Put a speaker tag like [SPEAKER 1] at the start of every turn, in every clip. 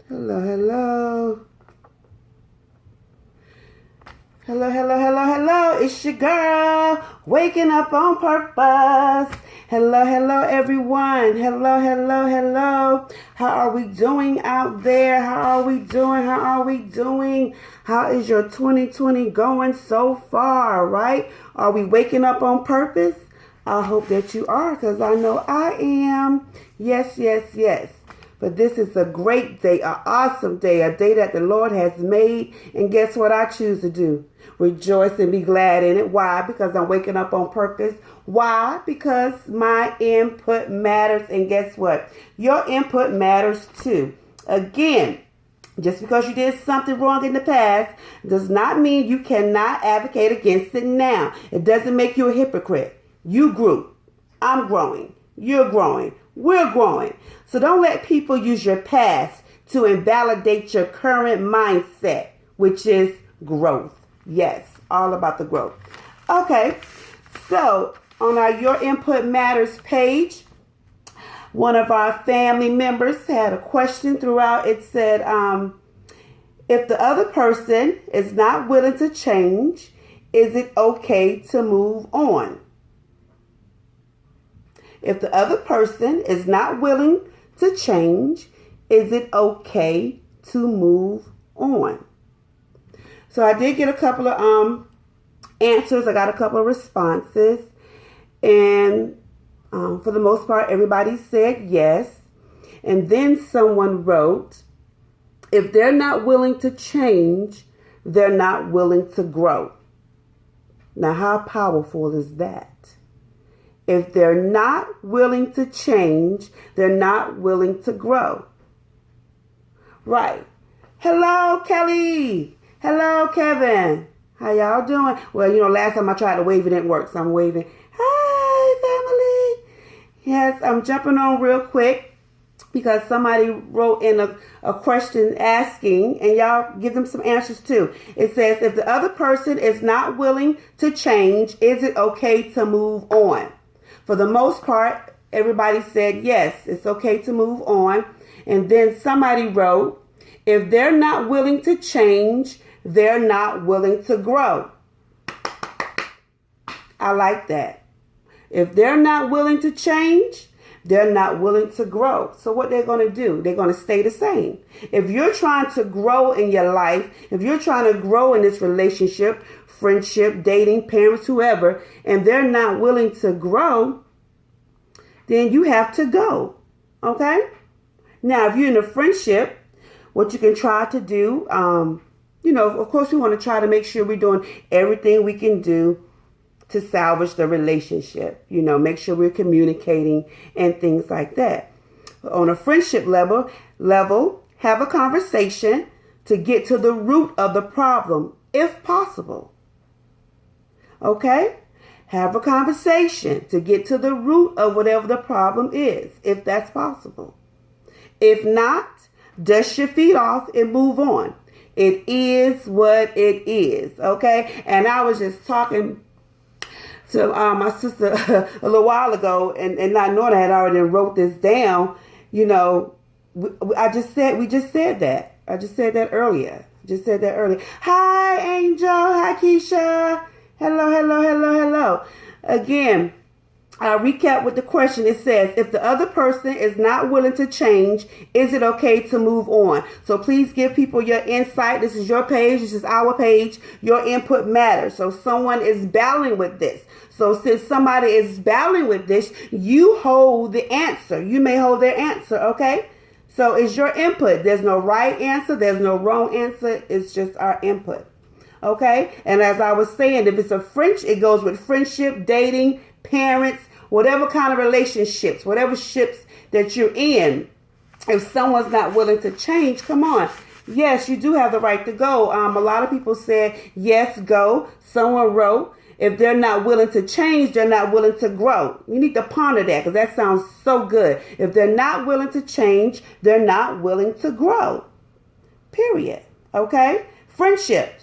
[SPEAKER 1] Hello, hello. Hello, hello, hello, hello. It's your girl, waking up on purpose. Hello, hello, everyone. Hello, hello, hello. How are we doing out there? How are we doing? How are we doing? How is your 2020 going so far, right? Are we waking up on purpose? I hope that you are, because I know I am. Yes, yes, yes. But this is a great day, an awesome day, a day that the Lord has made. And guess what I choose to do? Rejoice and be glad in it. Why? Because I'm waking up on purpose. Why? Because my input matters. And guess what? Your input matters too. Again, just because you did something wrong in the past does not mean you cannot advocate against it now. It doesn't make you a hypocrite. You grew. I'm growing. You're growing. We're growing. So don't let people use your past to invalidate your current mindset, which is growth. Yes, all about the growth. Okay, so on our Your Input Matters page, one of our family members had a question throughout. It said, if the other person is not willing to change, is it okay to move on? If the other person is not willing to change, is it okay to move on? So I did get a couple of answers. I got a couple of responses. And for the most part, everybody said yes. And then someone wrote, if they're not willing to change, they're not willing to grow. Now, how powerful is that? If they're not willing to change, they're not willing to grow. Right. Hello, Kelly. Hello, Kevin. How y'all doing? Well, last time I tried to wave, it didn't work, so I'm waving. Hi, family. Yes, I'm jumping on real quick because somebody wrote in a question asking, and y'all give them some answers too. It says, if the other person is not willing to change, is it okay to move on? For the most part, everybody said yes, it's okay to move on. And then somebody wrote, if they're not willing to change, they're not willing to grow. I like that. If they're not willing to change, they're not willing to grow. So what they're going to do, they're going to stay the same. If you're trying to grow in your life, if you're trying to grow in this relationship, friendship, dating, parents, whoever, and they're not willing to grow, then you have to go. Okay? Now, if you're in a friendship, what you can try to do, of course, we want to try to make sure we're doing everything we can do to salvage the relationship. Make sure we're communicating and things like that. On a friendship level, have a conversation to get to the root of the problem, if possible. Okay? Have a conversation to get to the root of whatever the problem is, if that's possible. If not, dust your feet off and move on. It is what it is, okay? And I was just talking to my sister a little while ago, and not knowing I had already wrote this down. We just said that. I just said that earlier. Hi, Angel. Hi, Keisha. Hello, hello, hello, hello. Again, I'll recap with the question. It says, if the other person is not willing to change, is it okay to move on? So please give people your insight. This is your page. This is our page. Your input matters. So someone is battling with this. So since somebody is battling with this, you hold the answer. You may hold their answer, okay? So it's your input. There's no right answer. There's no wrong answer. It's just our input. Okay? And as I was saying, if it's a it goes with friendship, dating, parents, whatever kind of relationships, whatever ships that you're in. If someone's not willing to change, come on. Yes, you do have the right to go. A lot of people said, yes, go. Someone wrote, if they're not willing to change, they're not willing to grow. You need to ponder that because that sounds so good. If they're not willing to change, they're not willing to grow. Period. Okay? Friendships.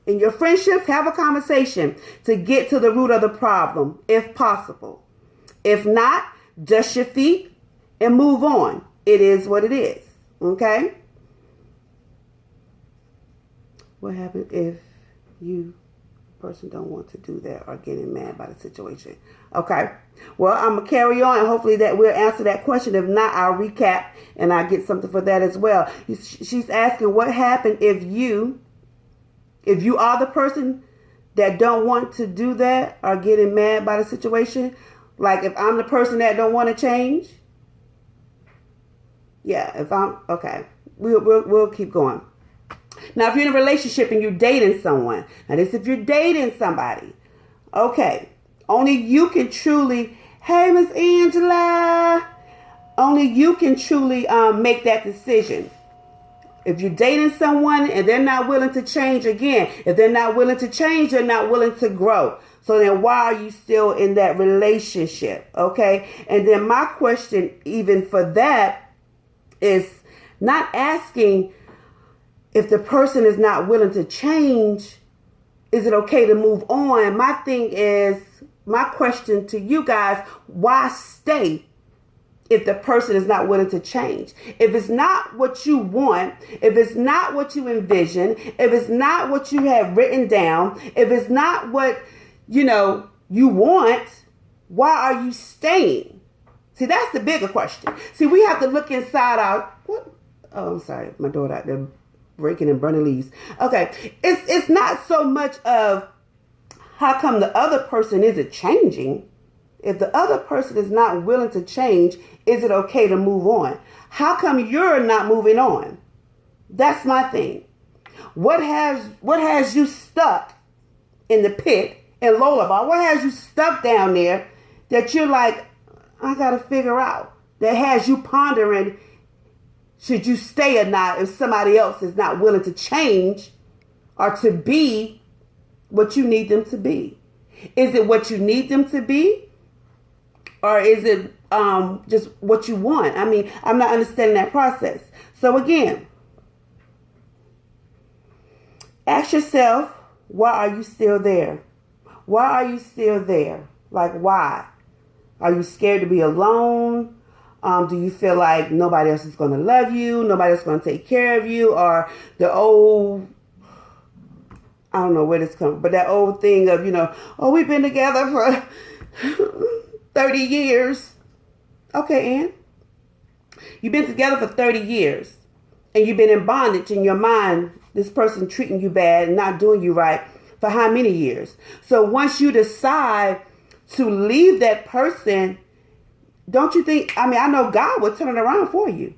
[SPEAKER 1] In your friendships, have a conversation to get to the root of the problem, if possible. If not, dust your feet and move on. It is what it is. Okay? What happens if you person don't want to do that or getting mad by the situation? Okay. Well, I'm going to carry on and hopefully that we'll answer that question. If not, I'll recap and I'll get something for that as well. She's asking what happened if you are the person that don't want to do that or getting mad by the situation. Like if I'm the person that don't want to change. Yeah, if I'm, okay. We'll keep going. Now, if you're in a relationship and you're dating someone, now this if you're dating somebody, okay, only you can truly, hey, Miss Angela, only you can truly make that decision. If you're dating someone and they're not willing to change, again, if they're not willing to change, they're not willing to grow. So then why are you still in that relationship? Okay. And then my question even for that is not asking if the person is not willing to change, is it okay to move on? My thing is, my question to you guys, why stay if the person is not willing to change? If it's not what you want, if it's not what you envision, if it's not what you have written down, if it's not what, you want, why are you staying? See, that's the bigger question. See, we have to look inside our, what? Oh, I'm sorry, my daughter out there breaking and burning leaves. Okay, it's not so much of how come the other person isn't changing. If the other person is not willing to change, is it okay to move on? How come you're not moving on? That's my thing. What has you stuck in the pit in Lullaby? What has you stuck down there that you're like, I gotta figure out, that has you pondering, should you stay or not if somebody else is not willing to change or to be what you need them to be? Is it what you need them to be? Or is it just what you want? I mean, I'm not understanding that process. So again, ask yourself, why are you still there? Why are you still there? Like, why? Are you scared to be alone? Do you feel like nobody else is going to love you? Nobody else is going to take care of you? Or the old, I don't know where this comes, but that old thing of, we've been together for 30 years. Okay, Ann. You've been together for 30 years. And you've been in bondage in your mind, this person treating you bad and not doing you right for how many years? So once you decide to leave that person, don't you think, I know God will turn it around for you.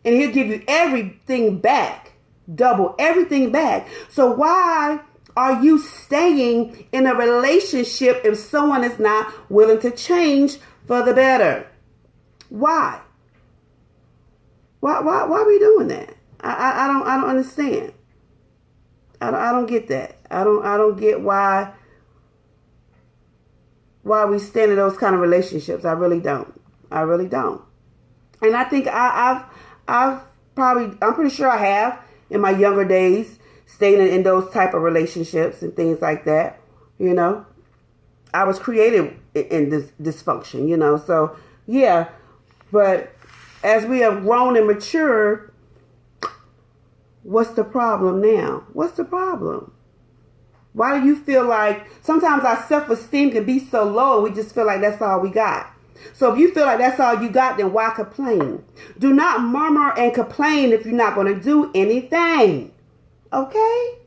[SPEAKER 1] And he'll give you everything back. Double everything back. So why are you staying in a relationship if someone is not willing to change for the better? Why? Why are we doing that? I don't understand. I don't get that. I don't get why we stand in those kind of relationships. I really don't. And I think I'm pretty sure I have in my younger days stayed in those type of relationships and things like that. I was created in this dysfunction, so yeah. But as we have grown and matured, what's the problem now? What's the problem? Why do you feel like sometimes our self-esteem can be so low and we just feel like that's all we got? So if you feel like that's all you got, then why complain? Do not murmur and complain if you're not going to do anything. Okay?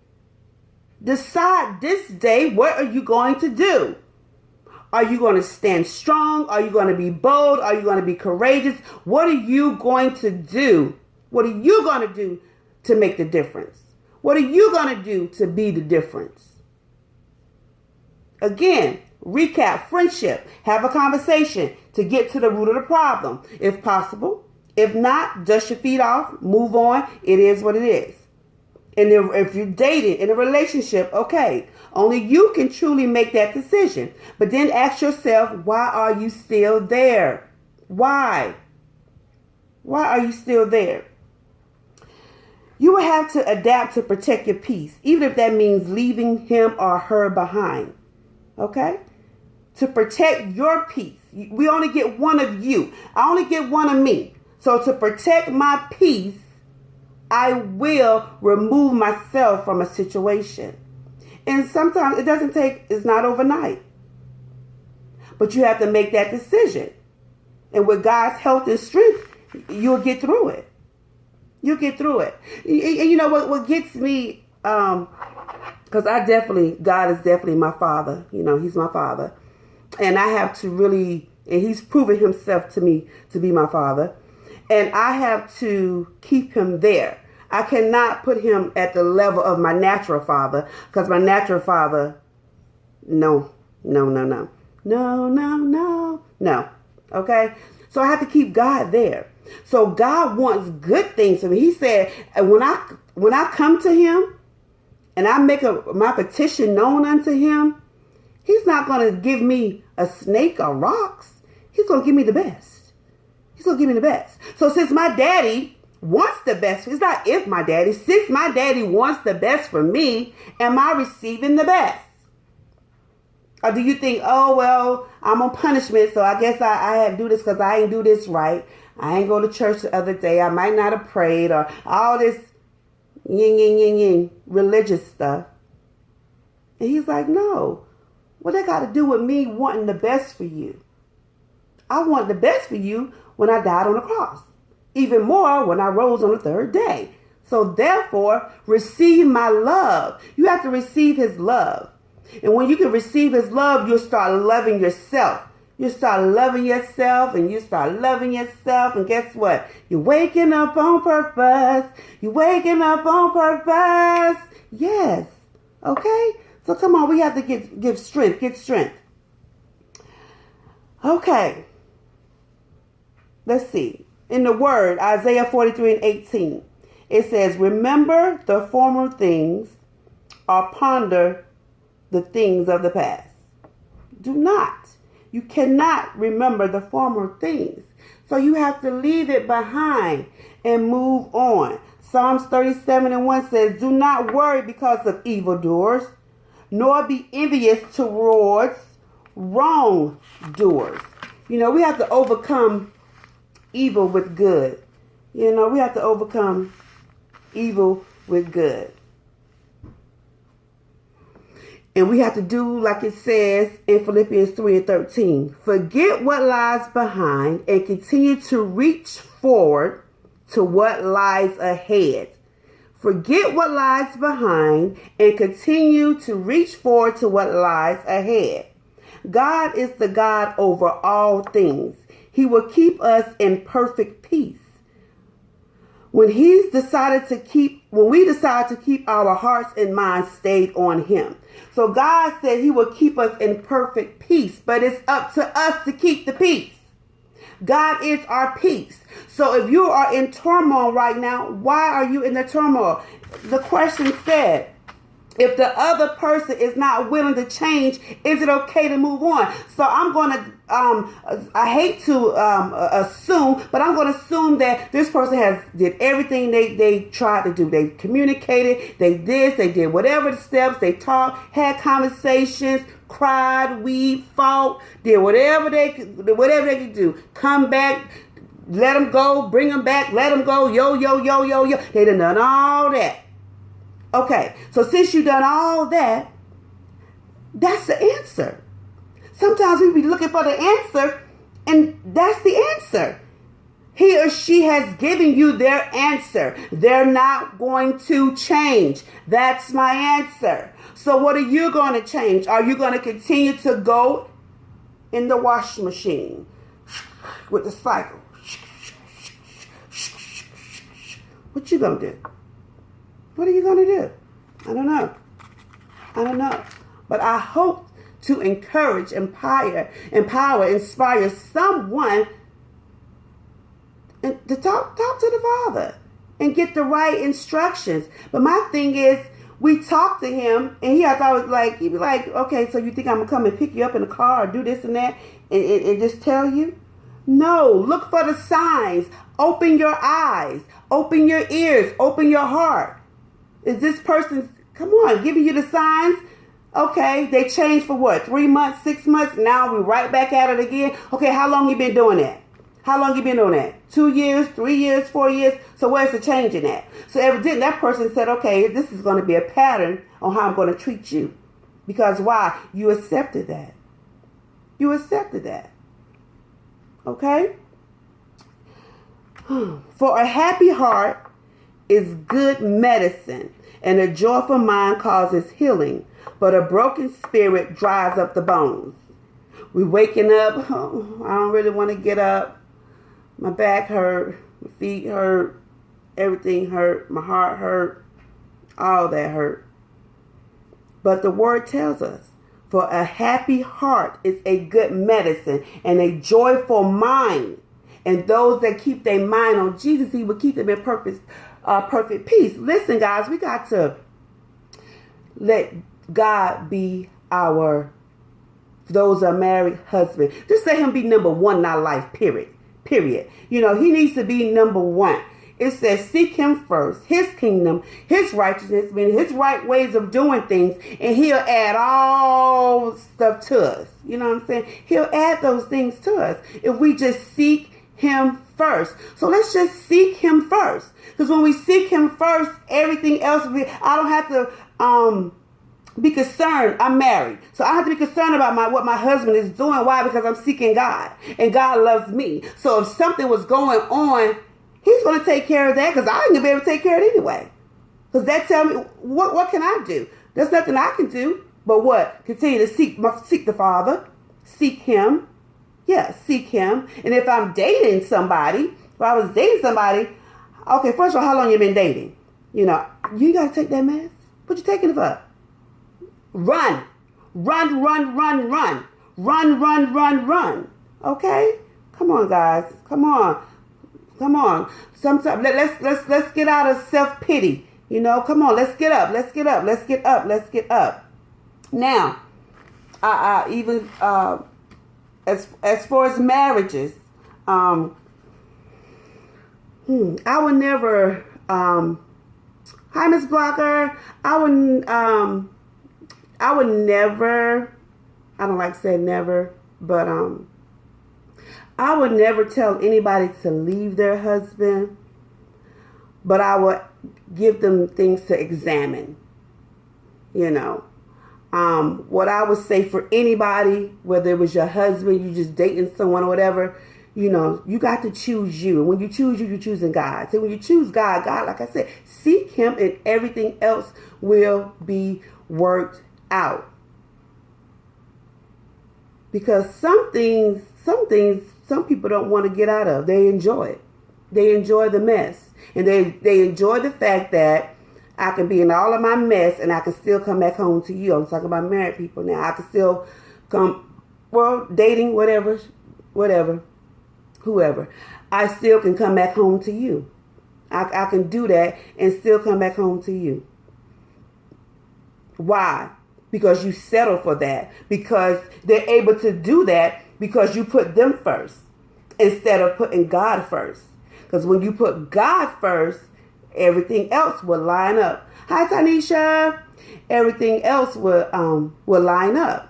[SPEAKER 1] Decide this day, what are you going to do? Are you going to stand strong? Are you going to be bold? Are you going to be courageous? What are you going to do? What are you going to do to make the difference? What are you going to do to be the difference? Again, recap, friendship, have a conversation to get to the root of the problem, if possible. If not, dust your feet off, move on. It is what it is. And if you're dating in a relationship, okay, only you can truly make that decision. But then ask yourself, why are you still there? Why? Why are you still there? You will have to adapt to protect your peace, even if that means leaving him or her behind. Okay? To protect your peace. We only get one of you. I only get one of me. So to protect my peace, I will remove myself from a situation. And sometimes it's not overnight. But you have to make that decision. And with God's health and strength, you'll get through it. You'll get through it. And you know what gets me, because God is definitely my father. You know, he's my father. And I have to really, and he's proven himself to me to be my father. And I have to keep him there. I cannot put him at the level of my natural father, because my natural father, no. Okay? So I have to keep God there. So God wants good things for me. He said, when I come to him and I make my petition known unto him, he's not going to give me a snake or rocks. He's going to give me the best. He's going to give me the best. So since my daddy wants the best, it's not if my daddy, since my daddy wants the best for me, am I receiving the best? Or do you think, oh, well, I'm on punishment, so I guess I had to do this because I ain't do this right. I ain't go to church the other day. I might not have prayed, or all this yin, religious stuff. And he's like, no. What that got to do with me wanting the best for you? I want the best for you when I died on the cross. Even more when I rose on the third day. So therefore, receive my love. You have to receive his love. And when you can receive his love, you'll start loving yourself. You start loving yourself, and you start loving yourself. And guess what? You're waking up on purpose. You're waking up on purpose. Yes. Okay? So come on, we have to give strength. Get strength. Okay. Let's see. In the word, Isaiah 43:18, it says, remember the former things, or ponder the things of the past. Do not. You cannot remember the former things. So you have to leave it behind and move on. Psalms 37:1 says, do not worry because of evildoers, nor be envious towards wrongdoers. You know, we have to overcome evil with good. You know, we have to overcome evil with good. And we have to do like it says in Philippians 3:13. Forget what lies behind and continue to reach forward to what lies ahead. Forget what lies behind and continue to reach forward to what lies ahead. God is the God over all things. He will keep us in perfect peace. When we decide to keep our hearts and minds stayed on him. So God said he will keep us in perfect peace, but it's up to us to keep the peace. God is our peace. So if you are in turmoil right now, why are you in the turmoil? The question said, if the other person is not willing to change, is it okay to move on? So I'm going to, I hate to assume, but I'm going to assume that this person did everything they tried to do. They communicated, they did whatever the steps, they talked, had conversations, cried, we fought, did whatever they could do. Come back, let them go, bring them back, let them go, yo. They done all that. Okay, so since you've done all that, that's the answer. Sometimes we be looking for the answer, and that's the answer. He or she has given you their answer. They're not going to change. That's my answer. So what are you going to change? Are you going to continue to go in the washing machine with the cycle? What you going to do? What are you going to do? I don't know. But I hope to encourage, empower, inspire someone and to talk to the Father and get the right instructions. But my thing is, we talk to him, and he'd be like, okay, so you think I'm going to come and pick you up in the car or do this and that and just tell you? No, look for the signs. Open your eyes, open your ears, open your heart. Is this person, come on, giving you the signs? Okay, they changed for what? 3 months, 6 months? Now we're right back at it again. Okay, how long you been doing that? How long you been on that? 2 years, 3 years, 4 years? So where's the change in that? So evidently that person said, okay, this is going to be a pattern on how I'm going to treat you. Because why? You accepted that. You accepted that. Okay? For a happy heart is good medicine, and a joyful mind causes healing, but a broken spirit dries up the bones. We waking up, oh, I don't really want to get up. My back hurt, my feet hurt, everything hurt, my heart hurt, all that hurt. But the word tells us, for a happy heart is a good medicine, and a joyful mind. And those that keep their mind on Jesus, he will keep them in perfect peace. Listen, guys, we got to let God be those are married husband. Just let him be number one in our life, period. You know, he needs to be number one. It says, seek him first, his kingdom, his righteousness, meaning his right ways of doing things, and he'll add all stuff to us. You know what I'm saying? He'll add those things to us if we just seek him first. So let's just seek him first. Because when we seek him first, everything else, I don't have to be concerned. I'm married, so I don't have to be concerned about what my husband is doing. Why? Because I'm seeking God, and God loves me. So if something was going on, he's going to take care of that, because I ain't going to be able to take care of it anyway. Because that tell me, what can I do? There's nothing I can do but what? Continue to seek the Father. Seek him. Yeah, seek him. And if I'm dating somebody, if I was dating somebody, okay, first of all, how long you been dating? You know, you got to take that mess. What you taking it for? Run. Run, run, run, run. Run, run, run, run. Okay? Come on, guys. Come on. Come on. Sometimes let's get out of self-pity. You know, come on, let's get up. Let's get up. Let's get up. Let's get up. Now, even as far as marriages, I would never hi Miss Blocker. I would never, I don't like saying never, but I would never tell anybody to leave their husband, but I would give them things to examine. You know, what I would say for anybody, whether it was your husband, you just dating someone or whatever, you know, you got to choose you. And when you choose you, you're choosing God. So when you choose God, like I said, seek him, and everything else will be worked out. Because some things some people don't want to get out of. They enjoy it. They enjoy the mess. And they enjoy the fact that I can be in all of my mess and I can still come back home to you. I'm talking about married people now. I can still come, well, dating, whatever, whoever. I still can come back home to you. I can do that and still come back home to you. Why? Because you settle for that. Because they're able to do that because you put them first instead of putting God first. Because when you put God first, everything else will line up. Hi, Tanisha. Everything else will line up.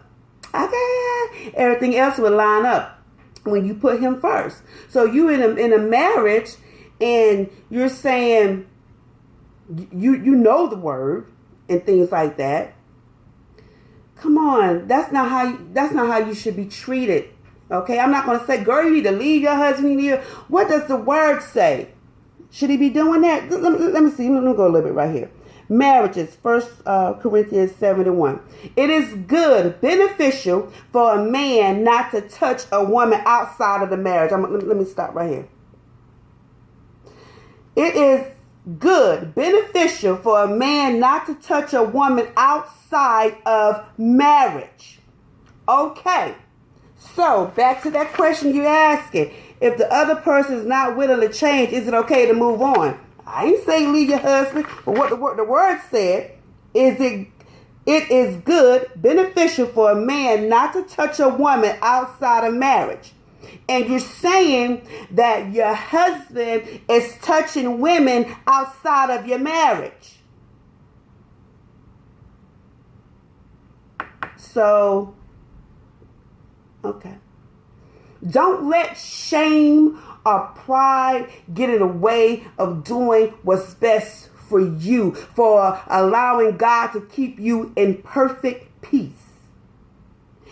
[SPEAKER 1] Okay. Everything else will line up when you put him first. So you in a marriage, and you're saying you know the word and things like that. Come on, that's not how you should be treated. Okay, I'm not going to say, girl, you need to leave your husband. What does the word say? Should he be doing that? Let me see. Let me go a little bit right here. Marriages, 1 Corinthians 7:1. It is good, beneficial for a man not to touch a woman outside of the marriage. Let me stop right here. It is good, beneficial for a man not to touch a woman outside of marriage. Okay. So, back to that question you're asking. If the other person is not willing to change, is it okay to move on? I ain't saying leave your husband, but what the word said is it is good, beneficial for a man not to touch a woman outside of marriage. And you're saying that your husband is touching women outside of your marriage. So, okay. Don't let shame or pride get in the way of doing what's best for you, for allowing God to keep you in perfect peace.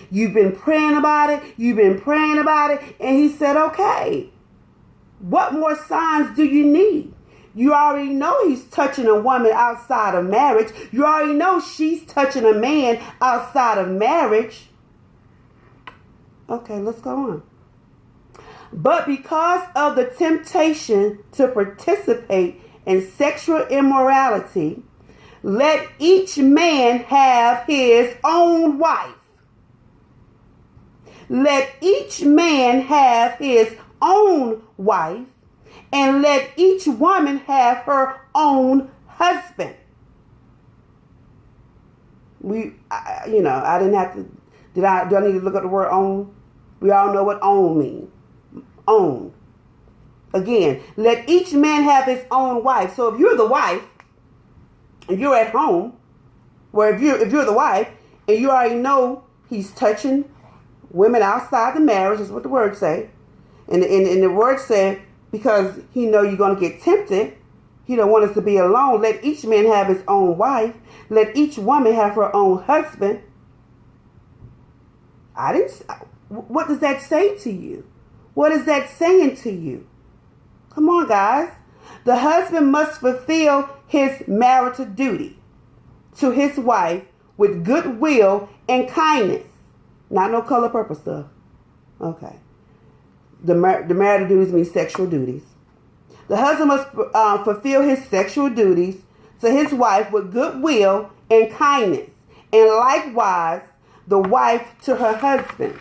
[SPEAKER 1] You've been praying about it. And he said, okay, what more signs do you need? You already know he's touching a woman outside of marriage. You already know she's touching a man outside of marriage. Okay, let's go on. But because of the temptation to participate in sexual immorality, let each man have his own wife. Let each man have his own wife, and let each woman have her own husband. I didn't have to. Do I need to look up the word own? We all know what own means. Own. Again, let each man have his own wife. So if you're the wife, and you're at home, where if you're the wife, and you already know he's touching women outside the marriage, is what the word say. And the word said, because he know you're going to get tempted, he don't want us to be alone. Let each man have his own wife. Let each woman have her own husband. What does that say to you? What is that saying to you? Come on, guys. The husband must fulfill his marital duty to his wife with goodwill and kindness. Not no color purple stuff. Okay. The marital duties mean sexual duties. The husband must fulfill his sexual duties to his wife with goodwill and kindness. And likewise, the wife to her husband.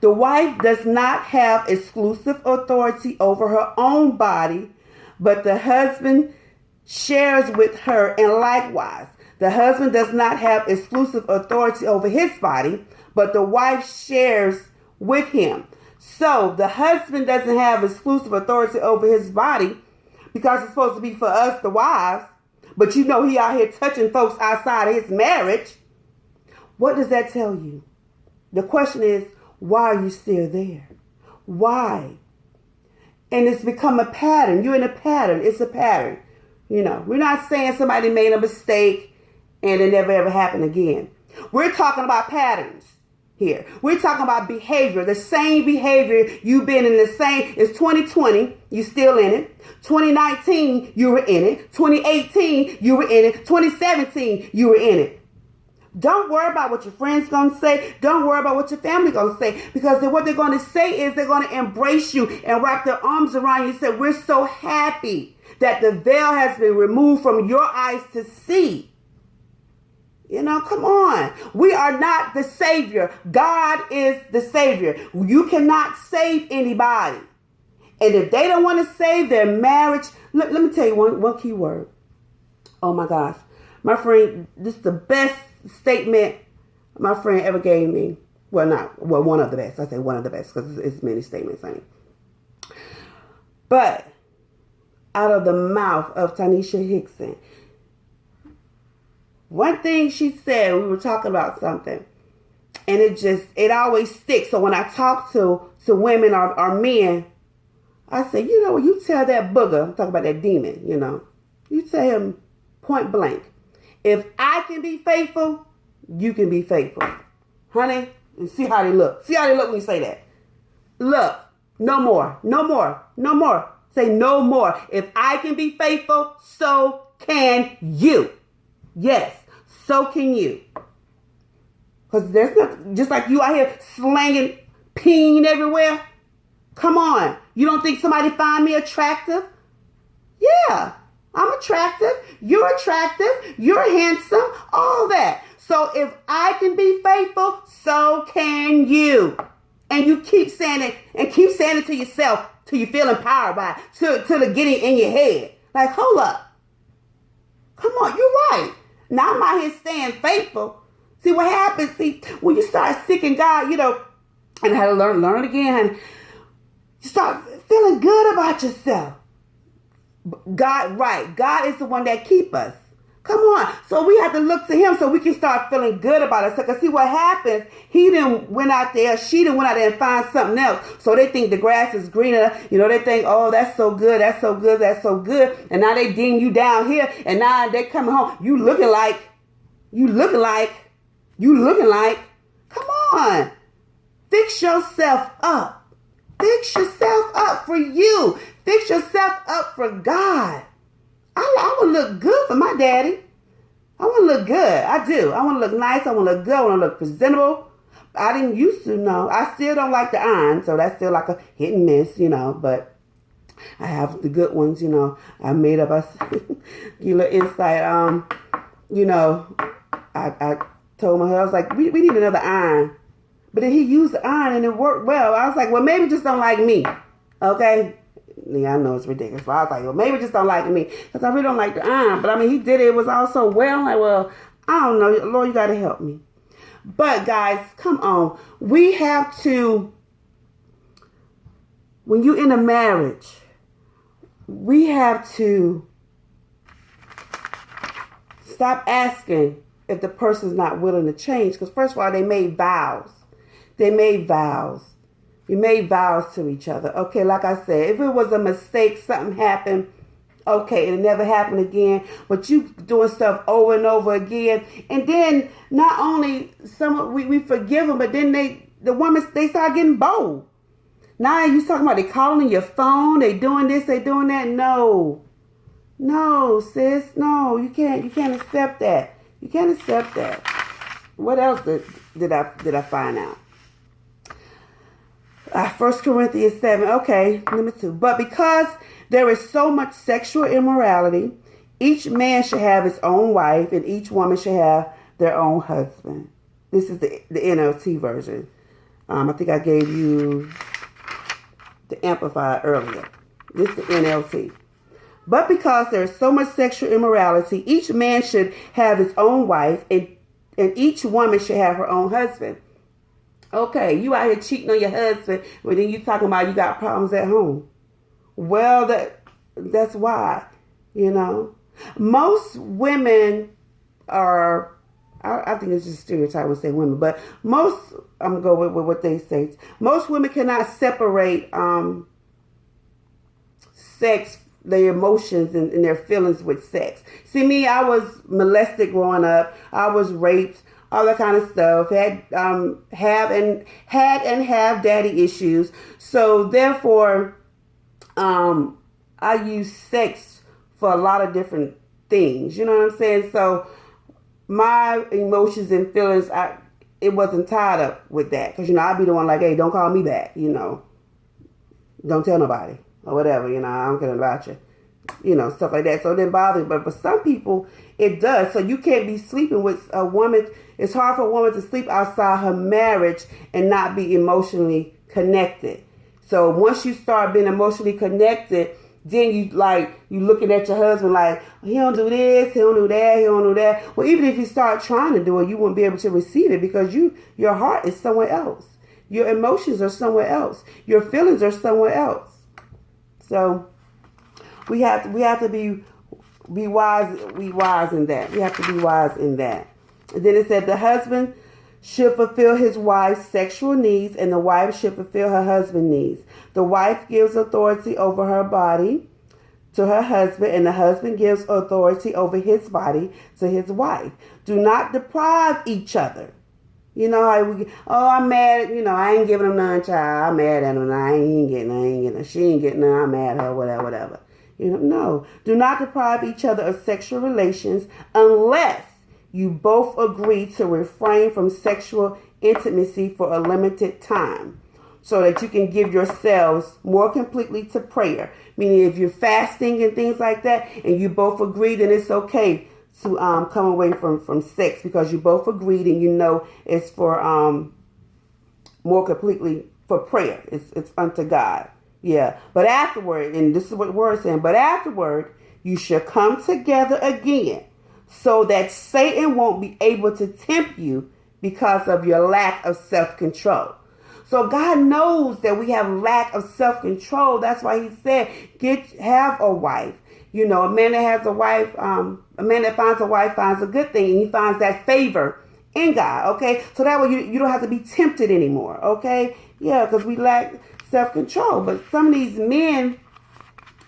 [SPEAKER 1] The wife does not have exclusive authority over her own body, but the husband shares with her, and likewise, the husband does not have exclusive authority over his body, but the wife shares with him. So the husband doesn't have exclusive authority over his body because it's supposed to be for us, the wives, but you know he out here touching folks outside of his marriage. What does that tell you? The question is, why are you still there? Why? And it's become a pattern. You're in a pattern. It's a pattern. We're not saying somebody made a mistake and it never ever happened again. We're talking about patterns here. We're talking about behavior. The same behavior you've been in the same. It's 2020. You still in it. 2019, you were in it. 2018, you were in it. 2017, you were in it. Don't worry about what your friends going to say. Don't worry about what your family going to say. Because what they're going to say is they're going to embrace you and wrap their arms around you and say, we're so happy that the veil has been removed from your eyes to see. Come on. We are not the Savior. God is the Savior. You cannot save anybody. And if they don't want to save their marriage, let me tell you one key word. Oh my gosh. My friend, this is the best statement my friend ever gave me. One of the best. I say one of the best because it's many statements, honey. But out of the mouth of Tanisha Hickson, one thing she said, we were talking about something, and it always sticks. So when I talk to women or men, I say, you tell that booger, I'm talking about that demon, you tell him point blank, if I can be faithful, you can be faithful. Honey, and see how they look. See how they look when you say that. Look, no more, no more, no more. Say no more. If I can be faithful, so can you. Yes, so can you. Because there's not, just like you out here slanging peen everywhere. Come on. You don't think somebody find me attractive? Yeah, I'm attractive. You're attractive. You're handsome. All that. So if I can be faithful, so can you. And you keep saying it and keep saying it to yourself till you feel empowered by it, till it getting in your head. Like, hold up. Come on, you're right. Now I'm out here staying faithful. See what happens? See, when you start seeking God, and I had to learn it again. You start feeling good about yourself. God, right. God is the one that keeps us. Come on. So we have to look to him so we can start feeling good about it. Because see what happens, she done went out there and find something else. So they think the grass is greener. They think, oh, that's so good, that's so good, that's so good. And now they ding you down here. And now they coming home. You looking like. Come on. Fix yourself up. Fix yourself up for you. Fix yourself up for God. I want to look good for my daddy. I want to look good. I do. I want to look nice. I want to look good. I want to look presentable. I didn't used to know. I still don't like the iron, so that's still like a hit and miss, but I have the good ones, I made up a little insight. I told my husband, I was like, we need another iron. But then he used the iron and it worked well. I was like, well, maybe just don't like me. Okay? Yeah, I know it's ridiculous. But I was like, well, maybe just don't like me. Because I really don't like the iron. But I mean, he did it. It was all so well. I'm like, well, I don't know. Lord, you got to help me. But guys, come on. We have to, when you're in a marriage, we have to stop asking if the person's not willing to change. Because first of all, they made vows. We made vows to each other. Okay, like I said, if it was a mistake, something happened, okay, and it never happened again. But you doing stuff over and over again. And then not only we forgive them, but then the women, they start getting bold. Now you talking about they calling your phone, they doing this, they doing that. No, sis, no, you can't accept that. You can't accept that. What else did I find out? 1 Corinthians 7. Okay, number 2. But because there is so much sexual immorality, each man should have his own wife, and each woman should have their own husband. This is the NLT version. I think I gave you the Amplified earlier. This is the NLT. But because there is so much sexual immorality, each man should have his own wife, and each woman should have her own husband. Okay, you out here cheating on your husband, but then you talking about you got problems at home. Well, that's why, Most women are, I think it's just a stereotype when say women, but I'm going to go with what they say. Most women cannot separate sex, their emotions and their feelings with sex. See, me, I was molested growing up. I was raped. All that kind of stuff. Have daddy issues. So therefore, I use sex for a lot of different things. You know what I'm saying? So my emotions and feelings, it wasn't tied up with that. Because, I'd be the one like, hey, don't call me back. Don't tell nobody or whatever. I don't care about you. Stuff like that. So it didn't bother me. But for some people, it does. So you can't be sleeping with a woman. It's hard for a woman to sleep outside her marriage and not be emotionally connected. So once you start being emotionally connected, then you looking at your husband like, he don't do this, he don't do that, he don't do that. Well, even if you start trying to do it, you won't be able to receive it because your heart is somewhere else. Your emotions are somewhere else. Your feelings are somewhere else. So we have to be wise. Be wise in that. We have to be wise in that. And then it said the husband should fulfill his wife's sexual needs, and the wife should fulfill her husband's needs. The wife gives authority over her body to her husband, and the husband gives authority over his body to his wife. Do not deprive each other. I'm mad. I ain't giving him none, child. I'm mad at him. I ain't getting. She ain't getting none. I'm mad at her. Whatever. No. Do not deprive each other of sexual relations unless you both agree to refrain from sexual intimacy for a limited time so that you can give yourselves more completely to prayer. Meaning if you're fasting and things like that and you both agree, then it's okay to come away from sex because you both agreed and it's for more completely for prayer. It's unto God. Yeah. But afterward, and this is what the word is saying, but afterward you shall come together again, so that Satan won't be able to tempt you because of your lack of self-control. So God knows that we have lack of self-control. That's why he said, have a wife. You know, a man that has a wife, a man that finds a wife finds a good thing, and he finds that favor in God, okay? So that way you don't have to be tempted anymore, okay? Yeah, because we lack self-control. But some of these men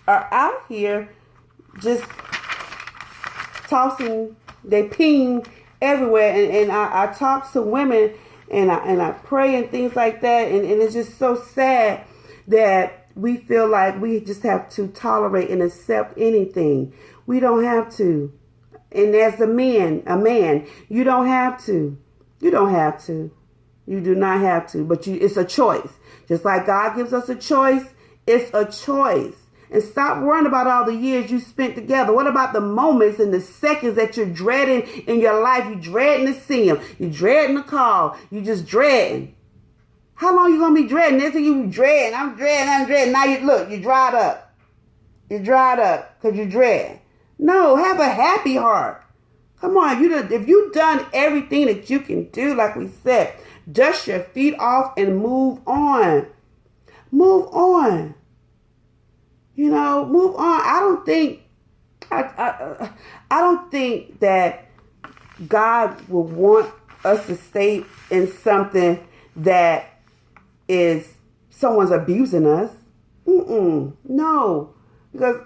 [SPEAKER 1] are out here just tossing, they ping everywhere. And I talk to women, and I pray and things like that, and it's just so sad that we feel like we just have to tolerate and accept anything. We don't have to. And as a man, you don't have to. You don't have to. You do not have to. But it's a choice. Just like God gives us a choice, it's a choice. And stop worrying about all the years you spent together. What about the moments and the seconds that you're dreading in your life? You're dreading to see him. You're dreading to call. You're just dreading. How long you going to be dreading? This and you dreading. I'm dreading. Now you dried up. You're dried up because you dread. No, have a happy heart. Come on, if you've done everything that you can do, like we said, dust your feet off and move on. Move on. You know, move on. I don't think that God will want us to stay in something that is someone's abusing us. No, because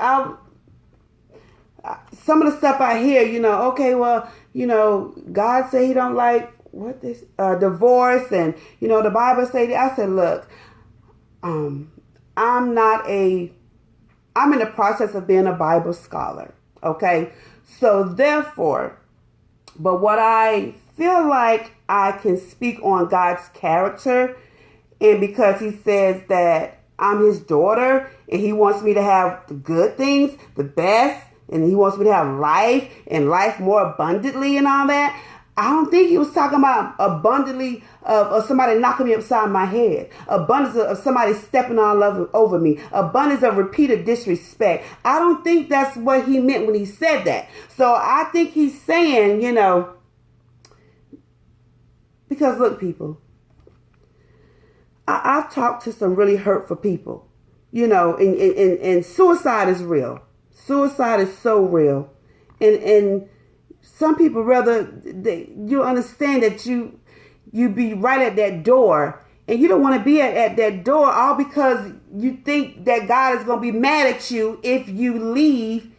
[SPEAKER 1] some of the stuff I hear, you know, okay, well, you know, God say he don't like divorce, and you know the Bible say that. I said, look, I'm in the process of being a Bible scholar, okay? So therefore, but what I feel like I can speak on God's character, and because he says that I'm his daughter and he wants me to have the good things, the best, and he wants me to have life and life more abundantly and all that. I don't think he was talking about abundantly of somebody knocking me upside my head. Abundance of somebody stepping all over me. Abundance of repeated disrespect. I don't think that's what he meant when he said that. So I think he's saying, you know, because look, people, I've talked to some really hurtful people, you know, and suicide is real. Suicide is so real. And some people you understand that you be right at that door, and you don't want to be at that door all because you think that God is going to be mad at you if you leave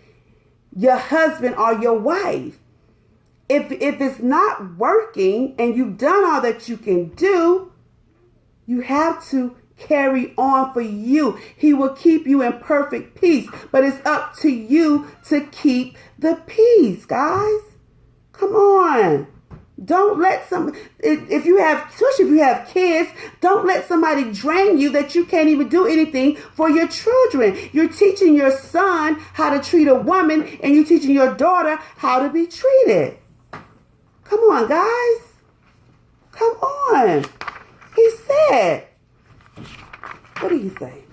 [SPEAKER 1] your husband or your wife. If it's not working and you've done all that you can do, you have to carry on for you. He will keep you in perfect peace, but it's up to you to keep the peace, guys. Come on. Don't let especially if you have kids, don't let somebody drain you that you can't even do anything for your children. You're teaching your son how to treat a woman, and you're teaching your daughter how to be treated. Come on, guys. Come on. He said, what did he say?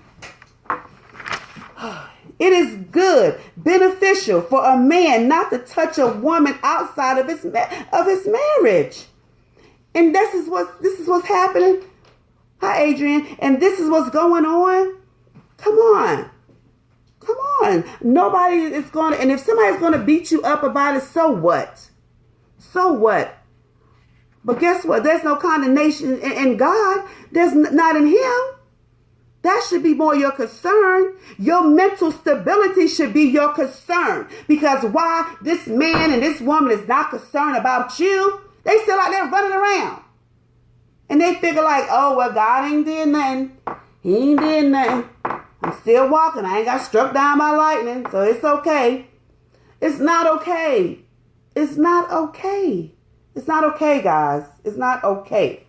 [SPEAKER 1] It is good, beneficial for a man not to touch a woman outside of his marriage. And this is what's happening. Hi, Adrian. And this is what's going on. Come on. Come on. Nobody is going to, and if somebody's going to beat you up about it, so what? So what? But guess what? There's no condemnation in God. There's not in him. That should be more your concern. Your mental stability should be your concern. Because why this man and this woman is not concerned about you, they still out there running around. And they figure like, oh, well, God ain't did nothing. He ain't did nothing. I'm still walking. I ain't got struck down by lightning, so it's okay. It's not okay. It's not okay. It's not okay, guys. It's not okay.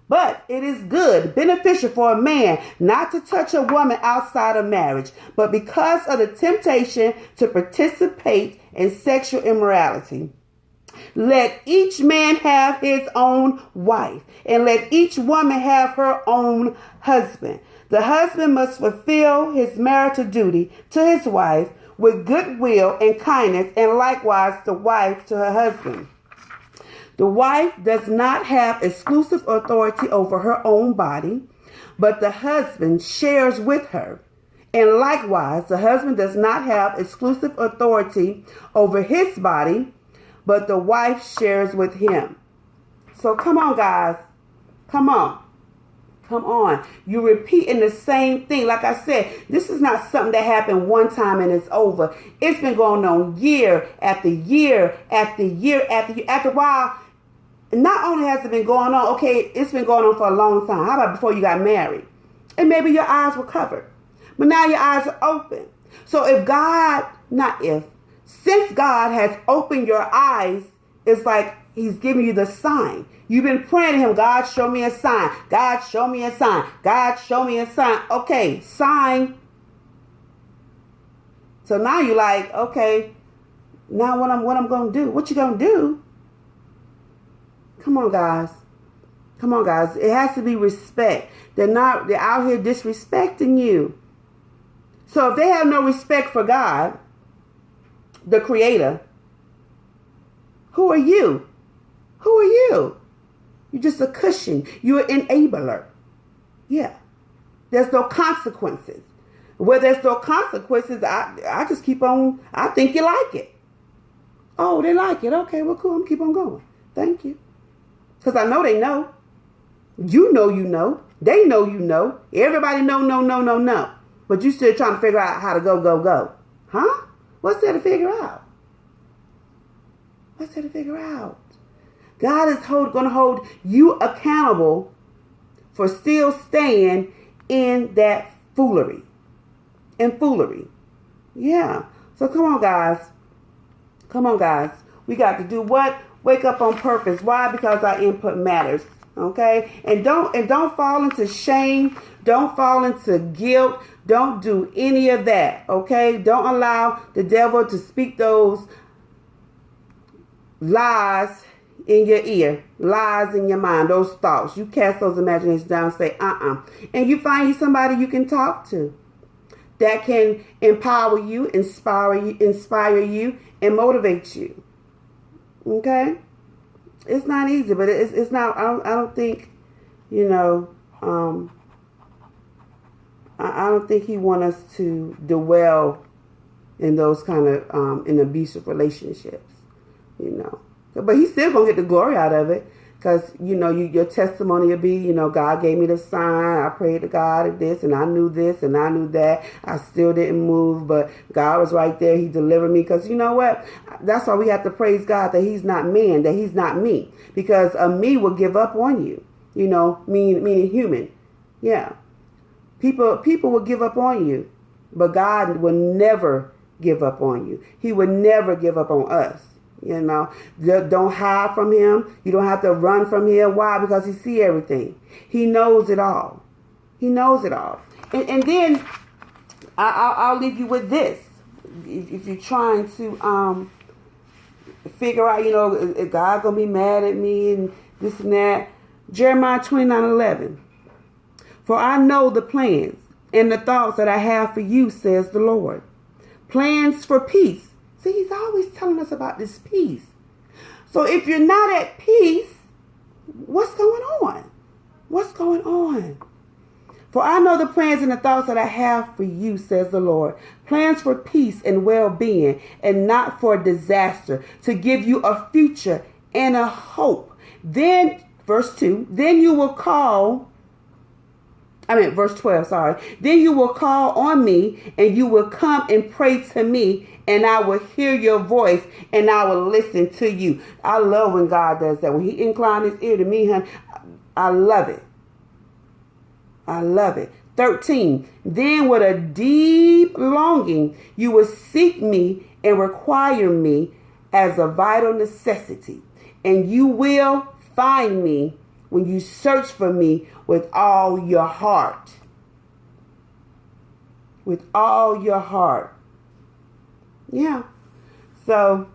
[SPEAKER 1] But it is good, beneficial for a man not to touch a woman outside of marriage, but because of the temptation to participate in sexual immorality. Let each man have his own wife, and let each woman have her own husband. The husband must fulfill his marital duty to his wife with goodwill and kindness, and likewise the wife to her husband. The wife does not have exclusive authority over her own body, but the husband shares with her. And likewise, the husband does not have exclusive authority over his body, but the wife shares with him. So come on, guys. Come on. Come on. You're repeating the same thing. Like I said, this is not something that happened one time and it's over. It's been going on year after year after year after year. After a while, not only has it been going on, okay, it's been going on for a long time. How about before you got married? And maybe your eyes were covered. But now your eyes are open. So since God has opened your eyes, it's like he's giving you the sign. You've been praying to him, God, show me a sign. God, show me a sign. God, show me a sign. Okay, sign. So now you're like, okay, now what I'm going to do? What you going to do? Come on, guys. Come on, guys. It has to be respect. They're out here disrespecting you. So if they have no respect for God, the Creator, who are you? Who are you? You're just a cushion. You're an enabler. Yeah. There's no consequences. Where there's no consequences, I just keep on, I think you like it. Oh, they like it. Okay, well, cool. I'm keep on going. Thank you. Because I know they know. You know you know. They know you know. Everybody know. But you still trying to figure out how to go. Huh? What's there to figure out? What's there to figure out? God is going to hold you accountable for still staying in that foolery. Yeah. So come on, guys. We got to do what? Wake up on purpose. Why? Because our input matters. Okay? And don't fall into shame. Don't fall into guilt. Don't do any of that. Okay? Don't allow the devil to speak those lies in your ear, lies in your mind, those thoughts. You cast those imaginations down and say, And you find you somebody you can talk to that can empower you, inspire you, and motivate you. Okay? It's not easy, but it's not, I don't think, I don't think he wants us to dwell in those kind of, in abusive relationships, But he's still going to get the glory out of it because, your testimony will be, God gave me the sign. I prayed to God at this and I knew this and I knew that. I still didn't move, but God was right there. He delivered me because you know what? That's why we have to praise God that he's not man, that he's not me, because a me will give up on you, meaning human. Yeah. People will give up on you, but God will never give up on you. He would never give up on us. Don't hide from him. You don't have to run from him. Why? Because he sees everything. He knows it all. And then I'll leave you with this. If you're trying to figure out, is God going to be mad at me and this and that? Jeremiah 29:11. For I know the plans and the thoughts that I have for you, says the Lord. Plans for peace. See, he's always telling us about this peace. So if you're not at peace, what's going on? What's going on? For I know the plans and the thoughts that I have for you, says the Lord. Plans for peace and well-being and not for disaster, to give you a future and a hope. Then, verse 2, verse 12, sorry. Then you will call on me and you will come and pray to me and I will hear your voice and I will listen to you. I love when God does that. When he inclines his ear to me, honey, I love it. 13. Then with a deep longing, you will seek me and require me as a vital necessity. And you will find me when you search for me with all your heart. With all your heart. Yeah. So,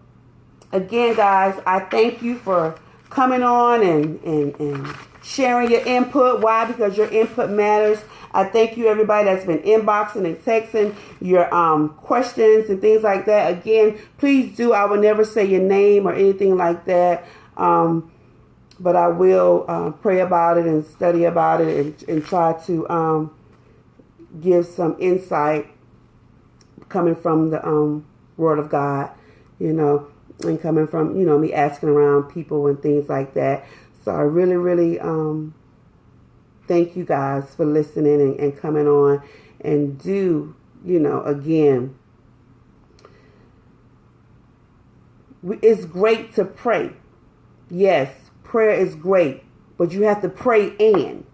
[SPEAKER 1] again, guys, I thank you for coming on and sharing your input. Why? Because your input matters. I thank you, everybody that's been inboxing and texting your questions and things like that. Again, please do. I will never say your name or anything like that. But I will pray about it and study about it and try to give some insight coming from the Word of God, you know, and coming from, you know, me asking around people and things like that. So I really, really thank you guys for listening and coming on, and do, you know, again, it's great to pray. Yes, prayer is great, but you have to pray and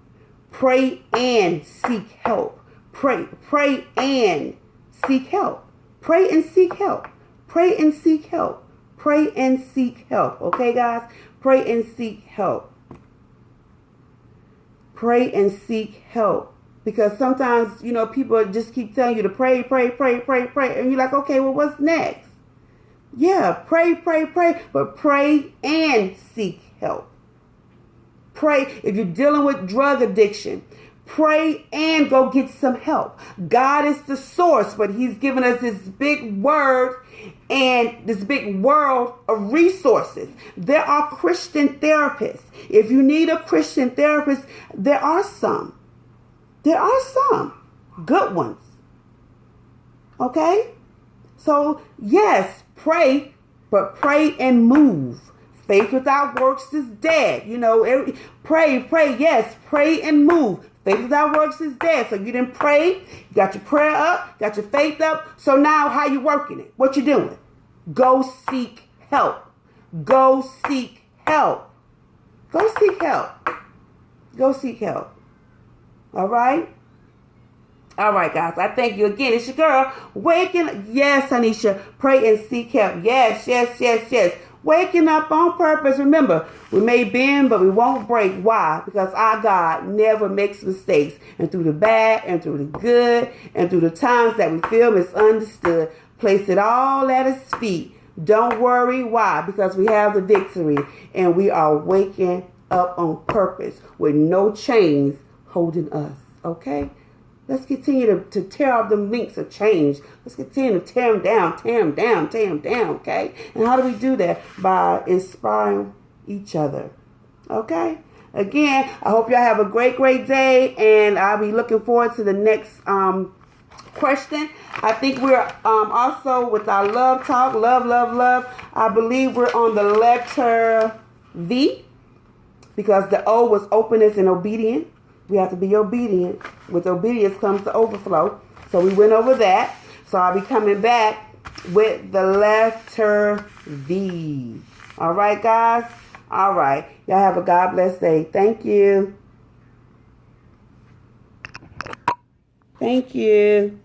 [SPEAKER 1] seek help. Pray and seek help. Pray and seek help. Pray and seek help. Pray and seek help. Okay, guys? Pray and seek help. Pray and seek help. Because sometimes, you know, people just keep telling you to pray. And you're like, okay, well, what's next? Yeah, pray. But pray and seek help. Pray if you're dealing with drug addiction. Pray and go get some help. God is the source, but He's given us this big word and this big world of resources. There are Christian therapists. If you need a Christian therapist, there are some. There are some good ones. Okay? So, yes, pray, but pray and move. Faith without works is dead. You know, pray, yes, pray and move. Faith without works is dead. So you didn't pray, you got your prayer up, got your faith up. So now how you working it? What you doing? Go seek help. Go seek help. Go seek help. Go seek help. All right? All right, guys. I thank you again. It's your girl, waking. Yes, Anisha. Pray and seek help. Yes. Waking up on purpose. Remember, we may bend, but we won't break. Why? Because our God never makes mistakes. And through the bad, and through the good, and through the times that we feel misunderstood, place it all at His feet. Don't worry. Why? Because we have the victory. And we are waking up on purpose with no chains holding us. Okay? Let's continue to tear off the links of change. Let's continue to tear them down, okay? And how do we do that? By inspiring each other, okay? Again, I hope y'all have a great day, and I'll be looking forward to the next question. I think we're also with our love talk, love. I believe we're on the letter V, because the O was openness and obedient. We have to be obedient. With obedience comes the overflow. So we went over that. So I'll be coming back with the letter V. All right, guys? All right. Y'all have a God bless day. Thank you. Thank you.